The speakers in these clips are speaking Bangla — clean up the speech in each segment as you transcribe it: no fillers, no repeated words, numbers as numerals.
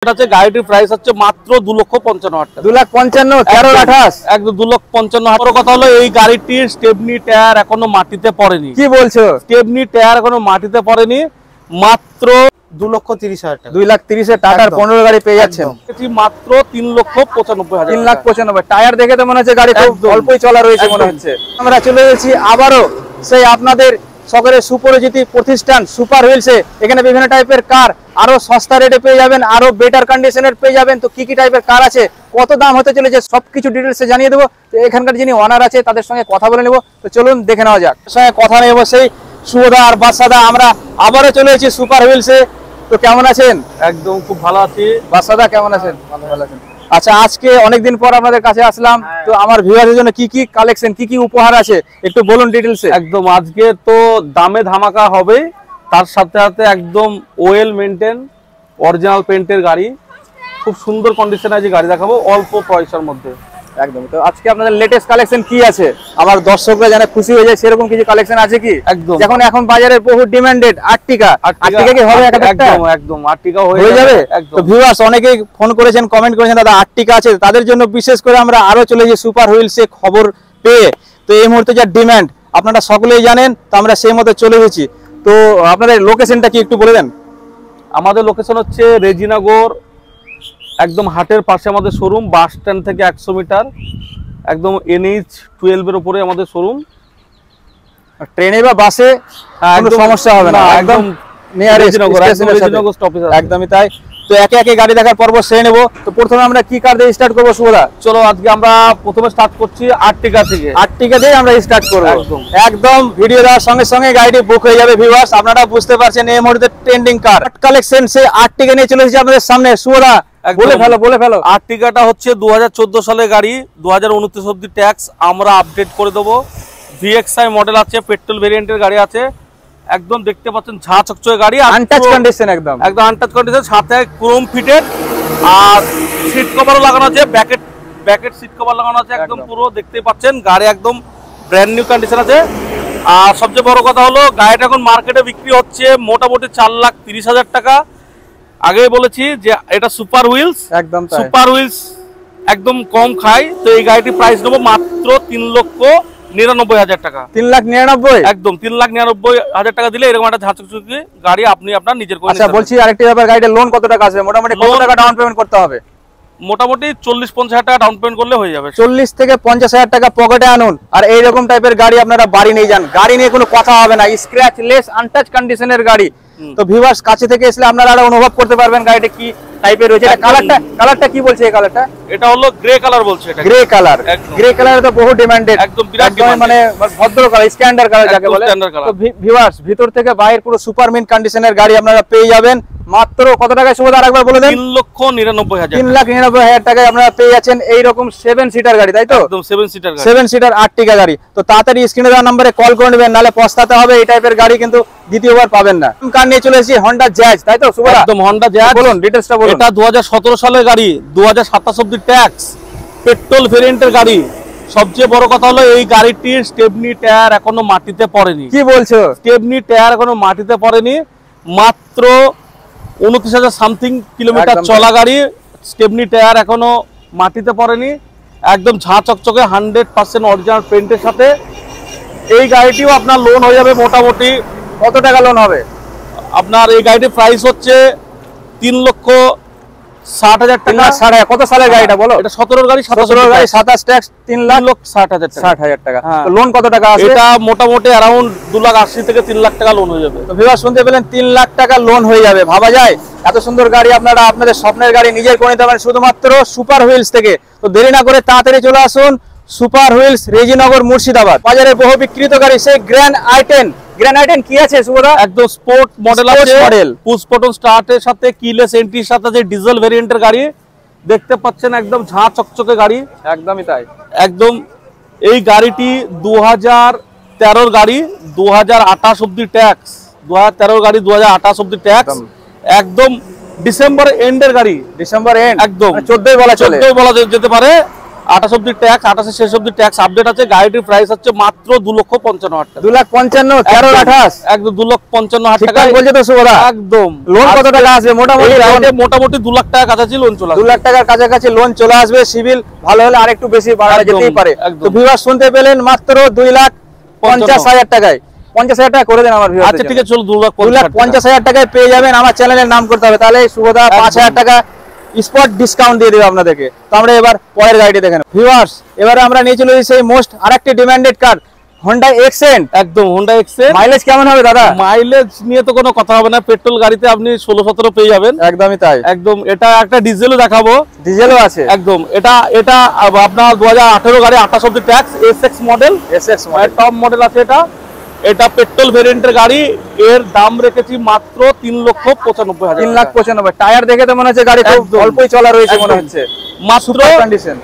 গাড়িটির প্রাইস হচ্ছে মাত্র 2,55,000 টাকা। 2,55,000 13/28 একদম 2,55,000। কথা হলো এই গাড়িটির স্টেপনি টায়ার এখনো মাটিতে পড়েনি। কি বলছো? স্টেপনি টায়ার এখনো মাটিতে পড়েনি, মাত্র 2,30,000 টাকা। 2,30,000 টাকার 15 গাড়ি পেয়ে যাচ্ছেন মাত্র 3,95,000। 3,95,000 টায়ার দেখে তো মনে হচ্ছে গাড়ি খুব অল্পই চলা রয়েছে মনে হচ্ছে। আমরা চলে এসেছি আবারও সেই আপনাদের সকলের সুপরিচিত প্রতিষ্ঠান সুপার হুইলসে। এখানে বিভিন্ন টাইপের কার আরো সস্তা রেটে পেয়ে যাবেন, আরো বেটার কন্ডিশনের পেয়ে যাবেন। তো কি কি টাইপের কার আছে, কত দাম হতে চলেছে, সবকিছু ডিটেলসে জানিয়ে দেবো। তো এখানকার যিনি ওনার আছে তাদের সঙ্গে কথা বলে নেবো। তো চলুন দেখে নেওয়া যাক। সঙ্গে কথা নেব সেই শুভদা আর বাদশাদা। আমরা আবারও চলে এসেছি সুপার হুইলসে। তো কেমন আছেন? একদম খুব ভালো আছি। বাদশাদা কেমন আছেন? ভালো আছেন। আচ্ছা, আজকে অনেকদিন পর আপনাদের কাছে আসলাম। তো আমার ভিউয়ারদের জন্য কি কি কালেকশন, কি কি উপহার আছে একটু বলুন ডিটেইলসে। একদম আজকে তো দামে ধামাকা হবে, তার সাথে সাথে একদম ওয়েল মেইনটেইন অরিজিনাল পেইন্টের গাড়ি, খুব সুন্দর কন্ডিশনে আছে গাড়ি দেখাবো অল্প পয়সার মধ্যে। একদম। তো আজকে আপনাদের লেটেস্ট কালেকশন কি আছে, আমার দর্শকরা যেন খুশি হয়ে যায় সেরকম কিছু কালেকশন আছে কি? একদম। এখন বাজারে বহু ডিমান্ডেড আর্টিকা কি হবে? একদম আর্টিকা হয়ে যাবে। তো ভিউয়ার্স অনেকেই ফোন করেছেন, কমেন্ট করেছেন দাদা আর্টিকা আছে, তাদের জন্য বিশেষ করে আমরা আরো চলে যাই সুপার হুইলসে খবর পেয়ে। তো এই মুহূর্তে যা ডিমান্ড আপনারা সকলেই জানেন, তো আমরা সেই মতো চলে এসেছি। তো আপনাদের লোকেশনটা কি একটু বলে দেন। আমাদের লোকেশন হচ্ছে রেজিনগর, একদম হাটের পাশে আমাদের শোরুম, বাস স্ট্যান্ড থেকে 100 মিটার, একদম NH-12 এর উপরে আমাদের শোরুম। ট্রেনে বা বাসে কোনো সমস্যা হবে না, একদম একদমই তাই। তো একে একে গাড়ি দেখার পর্ব সেরে নেবো। তো প্রথমে আমরা কি কার দিয়ে স্টার্ট করবো শুভদা? চলো আজকে আমরা প্রথমে স্টার্ট করছি আর্টিকা থেকে। আর্টিকা দিয়ে আমরা স্টার্ট করবো। একদম ভিডিও দেওয়ার সঙ্গে সঙ্গে গাড়িটি বুক হয়ে যাবে। ভিউয়ার্স আপনারা বুঝতে পারছেন এই মুহূর্তে ট্রেন্ডিং কার কালেকশন সে আর্টিকা নিয়ে চলে এসেছি আপনাদের সামনে। শুভদা বলে ফেলো। আর্টিকাটা হচ্ছে 2014 সালের গাড়ি, 2029 অব্দি ট্যাক্স আমরা আপডেট করে দেবো। VXI মডেল আছে, পেট্রোল ভেরিয়েন্টের গাড়ি আছে। একদম দেখতে পাচ্ছেন ঝা চকচকে গাড়ি, আনটাচ কন্ডিশন, একদম আনটাচ কন্ডিশন, সাথে ক্রোম ফিটেড আর সিট কভারও লাগানো আছে, ব্যাকেট সিট কভার লাগানো আছে। একদম পুরো দেখতে পাচ্ছেন গাড়ি একদম ব্র্যান্ড নিউ কন্ডিশন আছে। আর সবচেয়ে বড় কথা হলো গাড়িটা এখন মার্কেটে বিক্রি হচ্ছে মোটামুটি 4,30,000 টাকা। আগেই বলেছি যে এটা সুপার হুইলস, একদম সুপার হুইলস একদম কম খায়। তো এই গাড়িটির প্রাইস নেবো মাত্র 3,99,000 টাকা। 3,99,000 একদম 3,99,000 টাকা দিলে এরকম একটা ঝাঁচকচকে গাড়ি আপনি আপনার নিজের করে। আচ্ছা বলছি আরেকটা ব্যাপার, গাড়িটার লোন কত টাকা আসবে? মোটামুটি কত টাকা ডাউন পেমেন্ট করতে হবে? মোটামুটি 40-50,000 টাকা ডাউন পেমেন্ট করলে হয়ে যাবে। 40 থেকে 50,000 টাকা পকেটে আনুন আর এইরকম টাইপের গাড়ি আপনারা বাড়ি নিয়ে যান। গাড়ি নিয়ে কোনো কথা হবে না, স্ক্র্যাচ লেস আনটাচ কন্ডিশনের গাড়ি। তো ভিউয়ার্স কাছে থেকে এসে আপনারা আরো অনুভব করতে পারবেন গাড়িটা কি টাইপের রয়েছে। কালারটা কি বলছে এই কালারটা? এটা হলো গ্রে কালার বলছে। এটা গ্রে কালার। গ্রে কালার তো বহু ডিমান্ডেড, একদম মানে ভদ্র কালার, স্ট্যান্ডার্ড কালার যাকে বলে। তো ভিউয়ার্স ভিতর থেকে বাইরে পুরো সুপারমিন কন্ডিশনের গাড়ি আপনারা পেয়ে যাবেন মাত্র কত টাকায়? শুভদা আরেকবার বলে দেন। 3,99,000। 3,99,000 টাকায় আপনারা পেয়ে যাচ্ছেন এইরকম 7 সিটার গাড়ি, তাই তো? একদম 7 সিটার গাড়ি, 7 সিটার আর্টিকা গাড়ি। তো তাড়াতাড়ি স্ক্রিনে দেওয়া নম্বরে কল করে নেবেন, নালে পস্তাতে হবে। এই টাইপের গাড়ি কিন্তু দ্বিতীয়বার পাবেন না। কার নিয়ে চলে এসেছি হন্ডা জ্যাজ, তাই তো শুভদা? একদম হন্ডা জ্যাজ। বলুন ডিটেইলসটা বলুন। এটা 2017 সালের গাড়ি, 2027 অব্দি ট্যাক্স, পেট্রোল ভেরিয়েন্টের গাড়ি। সবচেয়ে বড় কথা হলো এই গাড়িটির স্টেপনি টায়ার এখনো মাটিতে পড়েনি। কি বলছো? স্টেপনি টায়ার এখনো মাটিতে পড়েনি, মাত্র 29,000 সামথিং কিলোমিটার চলা গাড়ি, স্টেপনি টায়ার এখনো মাটিতে পড়েনি, একদম ঝা চকচকে 100% অরিজিনাল পেইন্টের সাথে। এই গাড়িটিও আপনার লোন হয়ে যাবে মোটামুটি। কত টাকা লোন হবে আপনার? এই গাড়িটির প্রাইস হচ্ছে 3,60,000 টাকা। কত সালের গাড়িটা বলো? এটা 17 গাড়ি, 17 গাড়ি, 27 ট্যাক্স, 3,60,000 টাকা। তো লোন কত টাকা আছে? এটা মোটামুটি অ্যারাউন্ড 2,80,000 থেকে 3 লাখ টাকা লোন হয়ে যাবে। তো ভিউয়ার্স শুনতে পেলেন, 3 লাখ টাকা লোন হয়ে যাবে। ভাবা যায় এত সুন্দর গাড়ি আপনারা আপনাদের স্বপ্নের গাড়ি নিজের করে নিতে পারেন শুধুমাত্র সুপার হুইলস থেকে। তো দেরি না করে তাড়াতাড়ি চলে আসুন সুপার হুইলস, রেজিনগর, মুর্শিদাবাদ। বাজারে বহু বিক্রিত গাড়ি সেই গ্র্যান্ড আইটেন। গ্র্যান্ড আইটেন কি আছে শুভদা? একদম স্পোর্ট মডেল আছে, পুশ বাটন স্টার্টের সাথে, কিলেস এন্ট্রির সাথে, যে ডিজেল ভেরিয়েন্টের গাড়ি দেখতে পাচ্ছেন, একদম ঝাঁ চকচকে গাড়ি। একদমই তাই। একদম এই গাড়িটি 2013 গাড়ি, 2028 অব্দি ট্যাক্স, 2013 গাড়ি, 2028 অব্দি ট্যাক্স। একদম ডিসেম্বর এন্ডের গাড়ি, ডিসেম্বর এন্ড, একদম 14 বলা চলে, 14 বলা যেতে পারে। 28 অব্দি ট্যাক্স, 28 শেষ অব্দি ট্যাক্স আপডেট আছে। গাড়িটির প্রাইস হচ্ছে মাত্র 2,55,000 টাকা। 2,55,000 13 28 একদম 2,55,000 টাকা বলছে তো শুভদা। একদম। লোন কত টাকা আসবে মোটামুটি? মোটামুটি 2 লাখ টাকা কাছাকাছি লোন চলে আসবে। 2 লাখ টাকার কাছাকাছি লোন চলে আসবে। সিভিল ভালো হলে আরেকটু বেশি বাড়া যেতেই পারে। তো ভিউয়ার্স শুনতে পেলেন মাত্র 2,50,000 টাকায়। 50,000 টাকা করে দেন আমার ভিউয়ার্স। আচ্ছা ঠিক আছে, চলো 2,50,000 টাকায় পেয়ে যাবেন। আমার চ্যানেলের নাম করতে হবে, তাহলে শুভদা 5,000 টাকা স্পট ডিসকাউন্ট দিয়ে দেবে আপনাদেরকে। তো আমরা এবার পরের গাড়িটি দেখেন ভিউয়ার্স। এবারে আমরা নিয়ে চলে এসেছি মোস্ট আরেকটি ডিমান্ডেড কার, হোন্ডা এক্সেন্ট। একদম হোন্ডা এক্সেন্ট। মাইলেজ কেমন হবে দাদা? মাইলেজ নিয়ে তো কোনো কথা হবে না, পেট্রোল গাড়িতে আপনি 16-17 পেয়ে যাবেন। একদমই তাই। একদম। এটা একটা ডিজেলও দেখাবো, ডিজেলও আছে একদম। এটা আপনার 2018 গাড়ি, 28 অব্দি tax, Essex model, top model আছে এটা। এটা পেট্রোল ভেরিয়েন্টের গাড়ি। এর দাম রেখেছি মাত্র 3,95,000। 3,95,000। টায়ার দেখে তো মনে হচ্ছে গাড়ি খুব অল্পই চলা রয়েছে মনে হচ্ছে। মাত্র কন্ডিশন।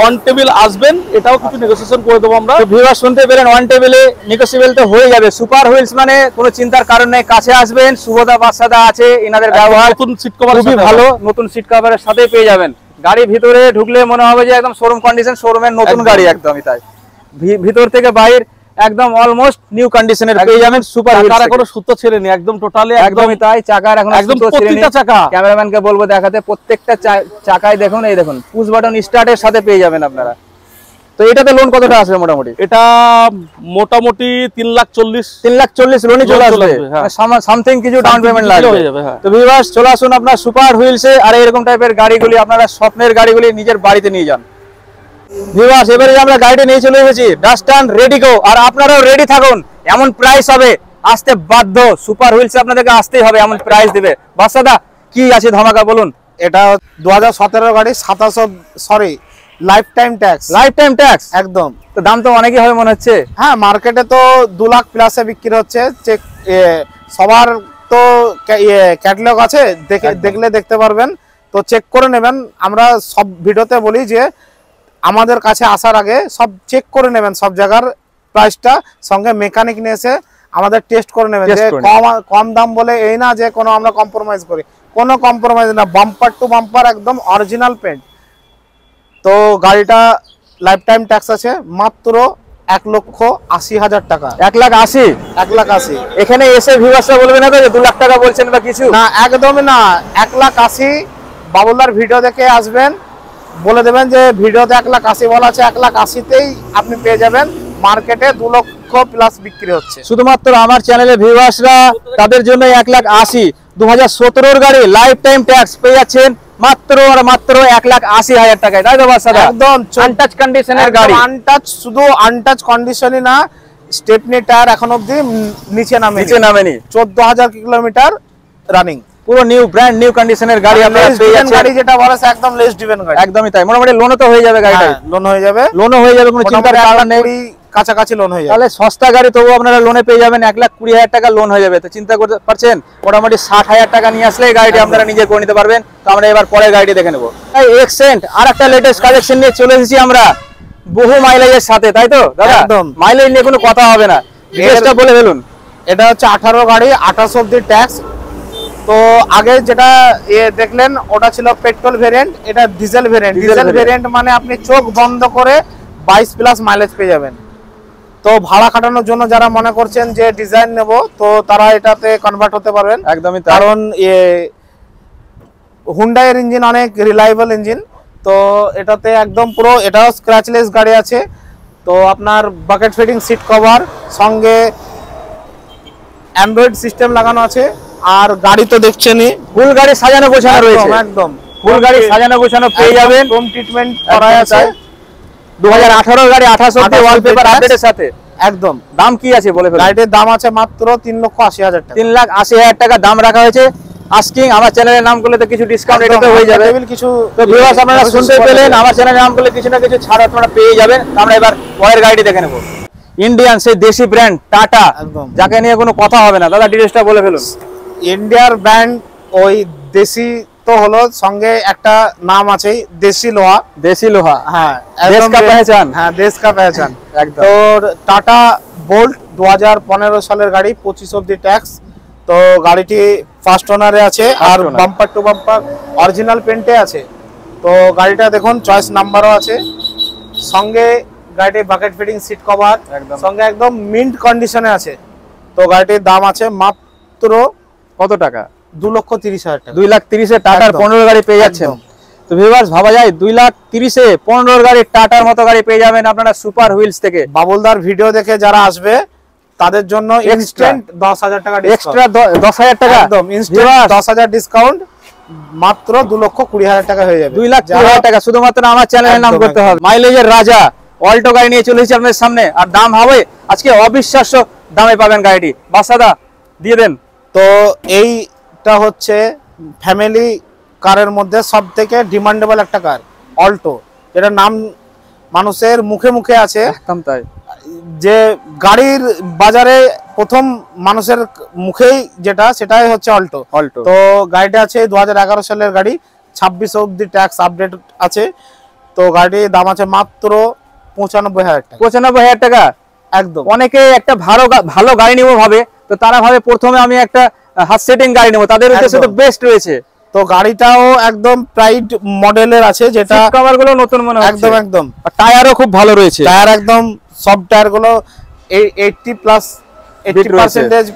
অন টেবিল আসবেন, এটাও কিছু নেগোসিয়েশন করে দেবো আমরা। তো ভিউয়ার শুনতে পেলেন, অন টেবিলে নেগোসিয়েবল তো হয়ে যাবে। সুপার হুইলস মানে কোনো চিন্তার কারণ নেই। কাছে আসবেন, শুভদা বাদশাদা আছে, এনাদের ব্যবহার নতুন সিট কভার খুবই ভালো। নতুন সিট কভারের সাথে পেয়ে যাবেন। গাড়ির ভিতরে ঢুকলে মনে হবে যে একদম শোরুম কন্ডিশন, শোরুমের নতুন গাড়ি। একদমই তাই। ভিতর থেকে বাইরে একদম অলমোস্ট নিউ কন্ডিশনের পেয়ে যাবেন সুপার হুইলস। চাকার কোনো সুতো ছেড়ে নেই, একদম টোটালি একদমই তাই। চাকার এখন একদম প্রত্যেকটা চাকা, ক্যামেরাম্যানকে বলবো দেখাতে, প্রত্যেকটা চাকায় দেখুন, এই দেখুন পুশ বাটন স্টার্টের সাথে পেয়ে যাবেন আপনারা। তো এটাতে লোন কতটা আসবে মোটামুটি? এটা মোটামুটি 3,40,000। 3,40,000 লোনই চলে আসবে। সামথিং কিছু ডাউন পেমেন্ট লাগবে। তো ভিউয়ার্স চলে আসুন আপনার সুপার হুইলসে। আর এরকম টাইপের গাড়িগুলি আপনারা স্বপ্নের গাড়িগুলি নিজের বাড়িতে নিয়ে যান। ভিউয়ার্স এবারে আমরা গাড়িটা নিয়ে চলে এসেছি ডাস্টান রেডিগো। আর আপনারাও রেডি থাকুন, এমন প্রাইস হবে আসতে বাধ্য। সুপার হুইলসে আপনাদেরকে আসতেই হবে, এমন প্রাইস দিবে। বাদশাদা কি আছে ধামাকা বলুন? এটা 2017 গাড়ি, 27 life time tax. Life time tax একদম। তো দাম তো অনেকই হবে মনে হচ্ছে। হ্যাঁ, মার্কেটে তো 2 লাখ প্লাসে বিক্রি হচ্ছে। চেক সবার তো ক্যাটালগ আছে, দেখলে দেখতে পারবেন। তো চেক করে নেবেন। আমরা সব ভিডিওতে বলি যে আমাদের কাছে আসার আগে সব চেক করে নেবেন, সব জায়গার প্রাইসটা, সঙ্গে মেকানিক নিয়ে এসে আমাদের টেস্ট করে নেবেন। যে কম দাম বলে এই না যে কোনো আমরা কম্প্রোমাইজ করি, কোনো কম্প্রোমাইজ না। বাম্পার টু বাম্পার একদম অরিজিনাল পেন্ট। তো গাড়িটা লাইফ টাইম ট্যাক্স আছে মাত্র 1,80,000 টাকা। 1,80,000? 1,80,000। এখানে এসে ভিউয়ার্সরা বলবে না তো যে 2 লাখ টাকা বলছেন বা কিছু? না, একদমই না। 1,80,000 বাবুলার ভিডিও দেখে আসবেন, বলে দেবেন যে ভিডিওতে 1,80,000 বলা আছে, 1,80,000তেই আপনি পেয়ে যাবেন। মার্কেটে 2 লক্ষ প্লাস বিক্রি হচ্ছে। শুধুমাত্র আমার চ্যানেলে ভিউয়ার্সরা, তাদের জন্য 1,80,000 2017 গাড়ি লাইফ টাইম ট্যাক্স পেয়ে যাচ্ছেন মাত্র আর মাত্র 1,80,000 টাকায়। তাই তো বাদশাদা? একদম আনটাচ কন্ডিশনের গাড়ি। আনটাচ, শুধু আনটাচ কন্ডিশনই না, স্টেপনি টায়ার এখন অবধি নিচে নামেনি। 14,000 কিলোমিটার রানিং। পুরো নিউ ব্র্যান্ড নিউ কন্ডিশনের গাড়ি আপনারা পেয়ে যাচ্ছেন। গাড়ি যেটা বলা আছে একদম লেস ডিভেন গাড়ি। একদমই তাই। মোটামুটি লোনও তো হয়ে যাবে গাড়িটা। লোন হয়ে যাবে, লোনও হয়ে যাবে, কোনো চিন্তার কারণ নেই। কাছাকাছি লোন হয়ে যাবে। তাহলে সস্তা গাড়ি তবু আপনারা লোনে পেয়ে যাবেন। 1,20,000 টাকা লোন হয়ে যাবে। তো চিন্তা করতে পারছেন, মোটামুটি 60,000 টাকা নিয়ে আসলে গাড়িটি আপনারা নিজে করে নিতে পারবেন। তো আমরা এবার পরের গাড়িটি দেখে নেবো। এক্সেন্ট আর একটা লেটেস্ট কালেকশন নিয়ে চলে এসেছি আমরা, বহু মাইলেজের সাথে। তাই তো দাদা? একদম। মাইলেজ নিয়ে কোনো কথা হবে না, ডিটেইলসটা বলে ফেলুন। এটা হচ্ছে 18 গাড়ি, 28 অব্দি ট্যাক্স। তো আগে যেটা দেখলেন ওটা ছিল পেট্রোল ভেরিয়েন্ট, এটা ডিজেল ভেরিয়েন্ট। ডিজেল ভেরিয়েন্ট মানে আপনি চোখ বন্ধ করে 22 প্লাস মাইলেজ পেয়ে যাবেন। তো ভাড়া খাটানোর জন্য যারা মনে করছেন যে ডিজাইন নেব, তো তারা এটাতে কনভার্ট হতে পারবেন। একদমই, কারণ হুন্ডাই এর ইঞ্জিন অনেক রিলায়েবল ইঞ্জিন। তো এটাতে একদম পুরো, এটাও স্ক্র্যাচলেস গাড়ি আছে। তো আপনার বাকেট ফিটিং সিট কভার, সঙ্গে অ্যান্ড্রয়েড সিস্টেম লাগানো আছে। আর গাড়ি তো দেখছেনই, ফুল গাড়ি সাজানো গোছানো রয়েছে। একদম ফুল গাড়ি সাজানো গোছানো পেয়ে যাবেন। হোম ট্রিটমেন্ট করা আছে। 2018 গাড়ি, 28 অব্দি ওয়ালপেপার আপডেটের সাথে। একদম। দাম কি আছে বলে ফেলুন। গাড়িটির দাম আছে মাত্র 3,80,000 টাকা। 3,80,000 টাকা দাম রাখা হয়েছে। আস্কিং আমার চ্যানেলের নাম করলে তো কিছু ডিসকাউন্ট এটাতে হয়ে যাবে। কিছু তো ভিউয়ার্স আপনারা শুনতে পেলেন, আমার চ্যানেলের নাম করলে কিছু না কিছু ছাড় আপনারা পেয়ে যাবেন। আমরা এবার পরের গাড়িটি দেখে নেব। ইন্ডিয়ান সেই দেশি ব্র্যান্ড টাটা, যাকে নিয়ে কোনো কথা হবে না। দাদা ডিটেইলসটা বলে ফেলুন। ইন্ডিয়ার ব্র্যান্ড, ওই দেশি তো হলো, সঙ্গে একটা নাম আছে দেশি লোহা। দেশি লোহা, হ্যাঁ, দেশ কা পেহচান। হ্যাঁ, দেশ কা পেহচান। একদম। তো টাটা বোল্ট 2015 সালের গাড়ি, 25 অব্দি ট্যাক্স। তো গাড়িটি ফার্স্ট ওনারে আছে, আর বাম্পার টু বাম্পার অরিজিনাল পেন্টে আছে। তো তো গাড়িটা দেখুন চয়েস নাম্বারও আছে, সঙ্গে গাড়িটি বাকেট ফিটিং সিট কভার, একদম। সঙ্গে একদম মিন্ট কন্ডিশনে আছে। তো গাড়িটির দাম আছে মাত্র কত টাকা? 2,30,000 টাকা। 2,30,000 টাটার একদম। 15 গাড়ি পেয়ে যাচ্ছেন। একদম। তো ভিউয়ার্স ভাবা যায় 2,30,000 15 গাড়ি টাটার মতো গাড়ি পেয়ে যাবেন আপনারা সুপার হুইলস থেকে। বাবুলদার ভিডিও দেখে যারা আসবে তাদের জন্য ইনস্ট্যান্ট 10,000 টাকা এক্সট্রা 10,000 টাকা, একদম ইনস্ট্যান্ট 10,000 ডিসকাউন্ট, মাত্র 2,20,000 টাকা হয়ে যাবে। 2,20,000 টাকা শুধুমাত্র আমার চ্যানেলের নাম একদম, করতে হবে। মাইলেজের রাজা অল্টো গাড়ি নিয়ে চলে এসেছি আপনাদের সামনে, আর দাম হবে আজকে অবিশ্বাস্য দামে পাবেন গাড়িটি। বাসাদা দিয়ে দেন। তো এইটা হচ্ছে ফ্যামিলি কারের মধ্যে সবথেকে ডিমান্ডেবল একটা কার, অল্টো, যেটা নাম মানুষের মুখে মুখে আছে, একদম তাই। যে গাড়ির বাজারে প্রথম মানুষের মুখেই যেটা, সেটাই হচ্ছে অল্টো। অল্টো তো গাড়িটা আছে 2011 সালের গাড়ি, 26 অবধি ট্যাক্স আপডেট আছে। তো গাড়ির দাম আছে মাত্র 95,000 টাকা। 95,000 টাকা। একদম। অনেকে একটা ভালো গাড়ি নেবো ভাবে, তো তারা ভাবে প্রথমে আমি একটা হাত সেটিং গাড়ি নেবো, তাদের উদ্দেশ্যে তো বেস্ট রয়েছে। তো গাড়িটাও একদম প্রাইড মডেলের আছে, যেটা সিট কভার গুলো নতুন মনে হচ্ছে। একদম একদম। টায়ারও খুব ভালো রয়েছে। টায়ার একদম সব টায়ার গুলো 80%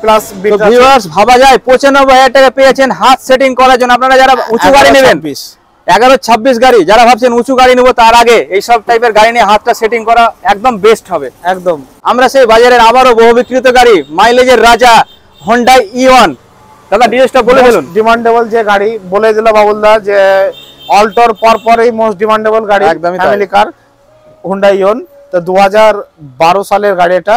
প্লাস বিট। তো ভিউয়ার্স ভাবা যায় 95,000 টাকা পেয়েছেন হাত সেটিং করার জন্য। আপনারা যারা উঁচু গাড়ি নেবেন, 11-26 গাড়ি যারা ভাবছেন উঁচু গাড়ি নেবো, তার আগে এইসব টাইপের গাড়ি নিয়ে হাতটা সেটিং করা একদম বেস্ট হবে। একদম। আমরা সেই বাজারের আবারও বহু বিক্রিত গাড়ি, মাইলেজের রাজা হোন্ডাই E1। দাদা ডিটেইলসটা বলে দিলুন। ডিমান্ডেবল যে গাড়ি বলে দিল বাবুলদা, যে অল্টোর পরপরই মোস্ট ডিমান্ডেবল গাড়ি ফ্যামিলি কার হোন্ডা ইয়ন। তো 2012 সালের গাড়ি, এটা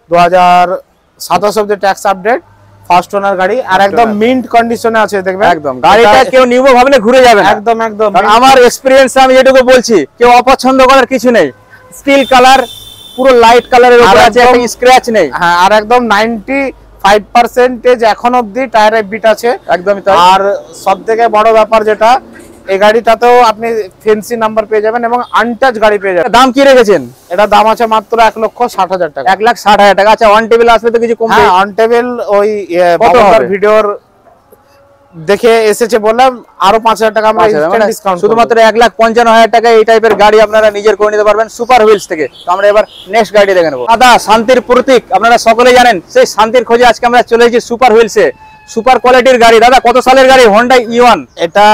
2027 অবধি ট্যাক্স আপডেট, ফার্স্ট ওনার গাড়ি, আর একদম মিন্ট কন্ডিশনে আছে দেখবেন। একদম গাড়িটা কেউ নিবো ভাবলে ঘুরে যাবে না। একদম একদম। আমার এক্সপেরিয়েন্স আমি যেটুকু বলছি, কেউ অপছন্দ করার কিছু নেই। স্টিল কালার, পুরো লাইট কালারের উপর আছে, একটা স্ক্র্যাচ নেই। হ্যাঁ, আর একদম 95% এখন অবধি টায়ারে বিট আছে। একদমই তাই। আর সবথেকে বড় ব্যাপার যেটা, এই গাড়িটাতেও আপনি ফেন্সি নাম্বার পেয়ে যাবেন এবং আনটাচ গাড়ি পেয়ে যাবেন। দাম কি রেখেছেন? এটা দাম আছে মাত্র 1,60,000 টাকা। 1,60,000 টাকা। আচ্ছা অন টেবিল আসলে তো কিছু কম। হ্যাঁ, অন টেবিল ওই বাবুদার ভিডিওর দেখে এসেছে বললাম, আরো 5,000 টাকা আমরা ইনস্ট্যান্ট ডিসকাউন্ট। শুধুমাত্র 1,55,000 টাকা এই টাইপের গাড়ি আপনারা নিজের করে নিতে পারবেন সুপার হুইলস থেকে। তো আমরা এবার নেক্সট গাড়ি দেখে নেব। দাদা শান্তির প্রতীক, আপনারা সকলেই জানেন, সেই শান্তির খোঁজে আজকে আমরা চলে এসেছি সুপার হুইলসে। সুপার কোয়ালিটির গাড়ি। দাদা কত সালের গাড়ি? Honda E1। এটা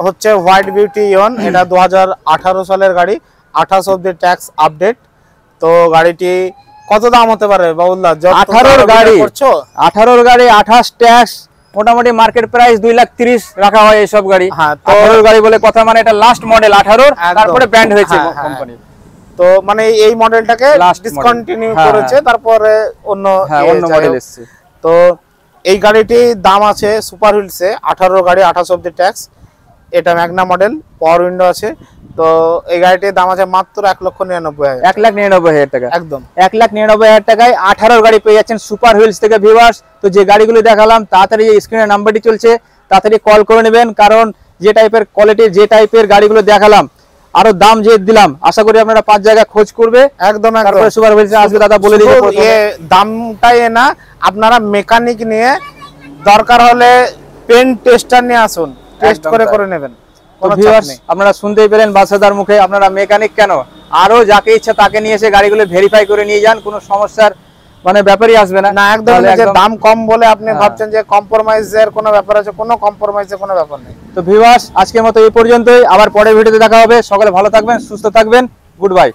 হচ্ছে হোয়াইট বিউটি ইয়ন, এটা 2018 সালের গাড়ি, 28 অবধি ট্যাক্স আপডেট। তো গাড়িটি কত দাম হতে পারে বাবুল্লাহ? 18 গাড়ি, 18 গাড়ি 28 ট্যাক্স, মোটামুটি মার্কেট প্রাইস 2,30,000 রাখা হয় এইসব গাড়ি। হ্যাঁ, 18 গাড়ি বলে কথা, মানে এটা লাস্ট মডেল 18, তারপরে ব্র্যান্ড হয়েছে কোম্পানি। তো মানে এই মডেলটাকে ডিসকন্টিনিউ করেছে, তারপরে অন্য মডেল এসেছে। তো এই গাড়িটির দাম আছে সুপার হুইলসে 18 গাড়ি 28 অবধি ট্যাক্স। এটা ম্যাগনা মডেল, পাওয়ার উইন্ডো আছে। তো এই গাড়িটির দাম আছে মাত্র 1,99,000। 1,99,000 টাকা। একদম 1,99,000 টাকায় 18 গাড়ি পেয়ে যাচ্ছেন সুপার হুইলস থেকে। ভিউয়ার্স তো যে গাড়িগুলো দেখালাম, তাড়াতাড়ি যে স্ক্রিনে নাম্বারটি চলছে তাড়াতাড়ি কল করে নেবেন, কারণ যে টাইপের কোয়ালিটি, যে টাইপের গাড়িগুলো দেখালাম, আরো দাম যে দিলাম, আশা করি আপনারা 5 জায়গায় খোঁজ করবে। একদম তারপরে সুপার হুইলসে আসবে। দাদা বলে দিই দামটাই না, আপনারা মেকানিক নিয়ে দরকার হলে পেন টেস্টার নিয়ে আসুন, টেস্ট করে নেবেন। আপনারা শুনতেই পেলেন বাসাদার মুখে, আপনারা মেকানিক কেন, আরো যাকে ইচ্ছা তাকে নিয়ে এসে গাড়িগুলো ভেরিফাই করে নিয়ে যান, কোনো সমস্যার মানে ব্যাপারই আসবে না। না একদম, যে দাম কম বলে আপনি ভাবছেন যে কম্প্রোমাইজের কোনো ব্যাপার আছে, কোনো কম্প্রোমাইজের কোনো ব্যাপার নেই। তো ভিউয়ার্স আজকের মতো এই পর্যন্তই, আবার পরের ভিডিওতে দেখা হবে। সকলে ভালো থাকবেন, সুস্থ থাকবেন, গুড বাই।